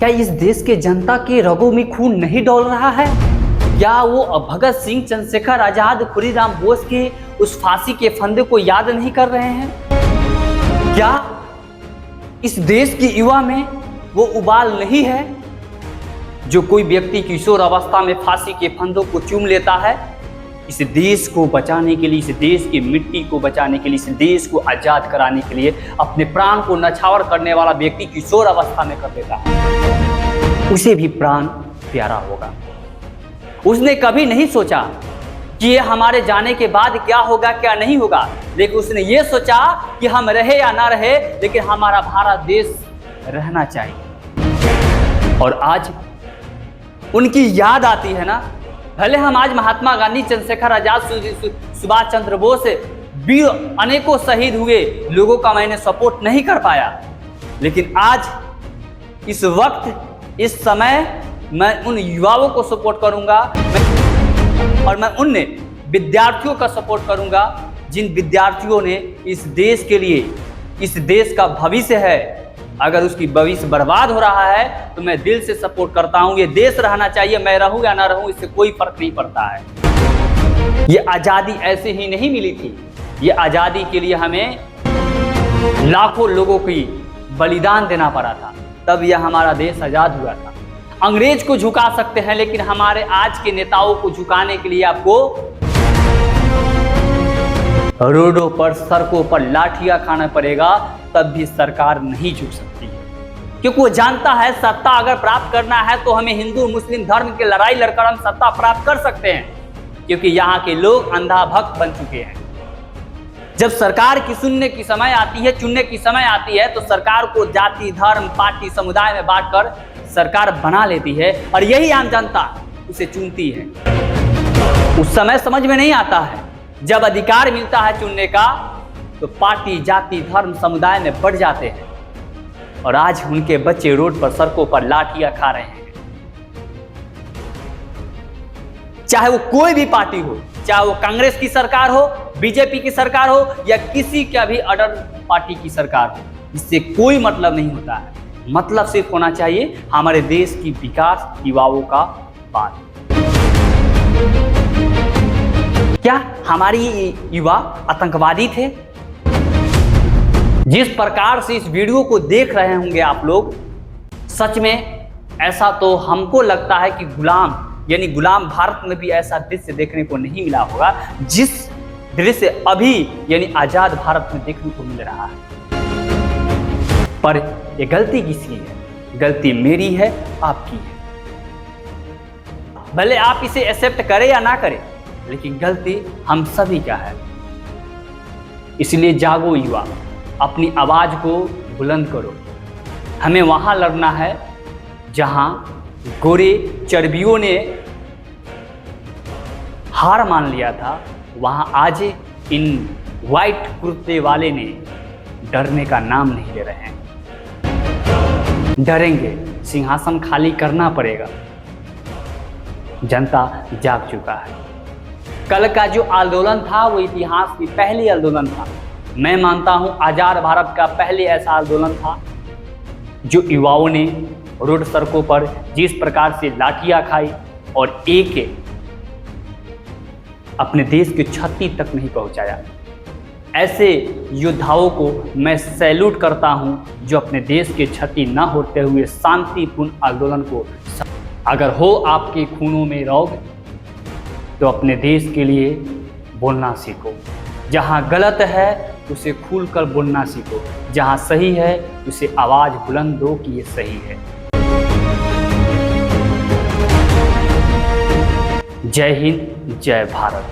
क्या इस देश के जनता के रगों में खून नहीं डोल रहा है? क्या वो भगत सिंह, चंद्रशेखर आजाद, खुदीराम बोस के उस फांसी के फंदे को याद नहीं कर रहे हैं? क्या इस देश की युवा में वो उबाल नहीं है जो कोई व्यक्ति किशोर अवस्था में फांसी के फंदों को चूम लेता है? इस देश को बचाने के लिए, इस देश की मिट्टी को बचाने के लिए, इस देश को आजाद कराने के लिए अपने प्राण को न्यौछावर करने वाला व्यक्ति किशोर अवस्था में कर देता है, उसे भी प्राण प्यारा होगा। उसने कभी नहीं सोचा कि ये हमारे जाने के बाद क्या होगा क्या नहीं होगा, लेकिन उसने ये सोचा कि हम रहे या ना रहे, लेकिन हमारा भारत देश रहना चाहिए। और आज उनकी याद आती है ना। भले हम आज महात्मा गांधी, चंद्रशेखर आजाद, सुभाष चंद्र बोस, वीर अनेकों शहीद हुए लोगों का मैंने सपोर्ट नहीं कर पाया, लेकिन आज इस वक्त, इस समय मैं उन युवाओं को सपोर्ट करूंगा और मैं उन विद्यार्थियों का सपोर्ट करूंगा जिन विद्यार्थियों ने इस देश के लिए, इस देश का भविष्य है, अगर उसकी भविष्य बर्बाद हो रहा है तो मैं दिल से सपोर्ट करता हूं। ये देश रहना चाहिए, मैं रहूं या ना रहूं इससे कोई फर्क नहीं पड़ता है। ये आज़ादी ऐसे ही नहीं मिली थी, ये आज़ादी के लिए हमें लाखों लोगों की बलिदान देना पड़ा था, तब यह हमारा देश आज़ाद हुआ था। अंग्रेज को झुका सकते हैं, लेकिन हमारे आज के नेताओं को झुकाने के लिए आपको रोडों पर, सड़कों पर लाठियां खाना पड़ेगा, तब भी सरकार नहीं झुक सकती है। क्योंकि वो जानता है सत्ता अगर प्राप्त करना है तो हमें हिंदू मुस्लिम धर्म की लड़ाई लड़कर हम सत्ता प्राप्त कर सकते हैं, क्योंकि यहाँ के लोग अंधा भक्त बन चुके हैं। जब सरकार की सुनने की समय आती है, चुनने की समय आती है, तो सरकार को जाति, धर्म, पार्टी, समुदाय में बांटकर सरकार बना लेती है और यही आम जनता उसे चुनती है। उस समय समझ में नहीं आता है, जब अधिकार मिलता है चुनने का तो पार्टी, जाति, धर्म, समुदाय में बढ़ जाते हैं और आज उनके बच्चे रोड पर, सड़कों पर लाठियां खा रहे हैं। चाहे वो कोई भी पार्टी हो, चाहे वो कांग्रेस की सरकार हो, बीजेपी की सरकार हो या किसी का भी अदर पार्टी की सरकार हो, इससे कोई मतलब नहीं होता है। मतलब सिर्फ होना चाहिए हमारे देश की विकास, युवाओं का बात। क्या हमारी युवा आतंकवादी थे? जिस प्रकार से इस वीडियो को देख रहे होंगे आप लोग, सच में ऐसा तो हमको लगता है कि गुलाम भारत में भी ऐसा दृश्य देखने को नहीं मिला होगा जिस दृश्य अभी यानी आजाद भारत में देखने को मिल रहा है। पर ये गलती किसकी है? गलती मेरी है, आपकी है। भले आप इसे एक्सेप्ट करें या ना करें, लेकिन गलती हम सभी का है। इसलिए जागो युवा, अपनी आवाज को बुलंद करो। हमें वहां लड़ना है जहां गोरे चर्बियों ने हार मान लिया था, वहां आज इन वाइट कुर्ते वाले ने डरने का नाम नहीं ले रहे हैं। डरेंगे, सिंहासन खाली करना पड़ेगा। जनता जाग चुका है। कल का जो आंदोलन था वो इतिहास की पहली आंदोलन था। मैं मानता हूं आजाद भारत का पहले ऐसा आंदोलन था जो युवाओं ने रोड, सड़कों पर जिस प्रकार से लाठियां खाई और एक अपने देश की छत्ती तक नहीं पहुंचाया। ऐसे योद्धाओं को मैं सैल्यूट करता हूं जो अपने देश के क्षति न होते हुए शांतिपूर्ण आंदोलन को, अगर हो आपके खूनों में रौग तो अपने देश के लिए बोलना सीखो। जहां गलत है उसे खुलकर बोलना सीखो, जहां सही है उसे आवाज बुलंद दो कि ये सही है। जय हिंद, जय भारत।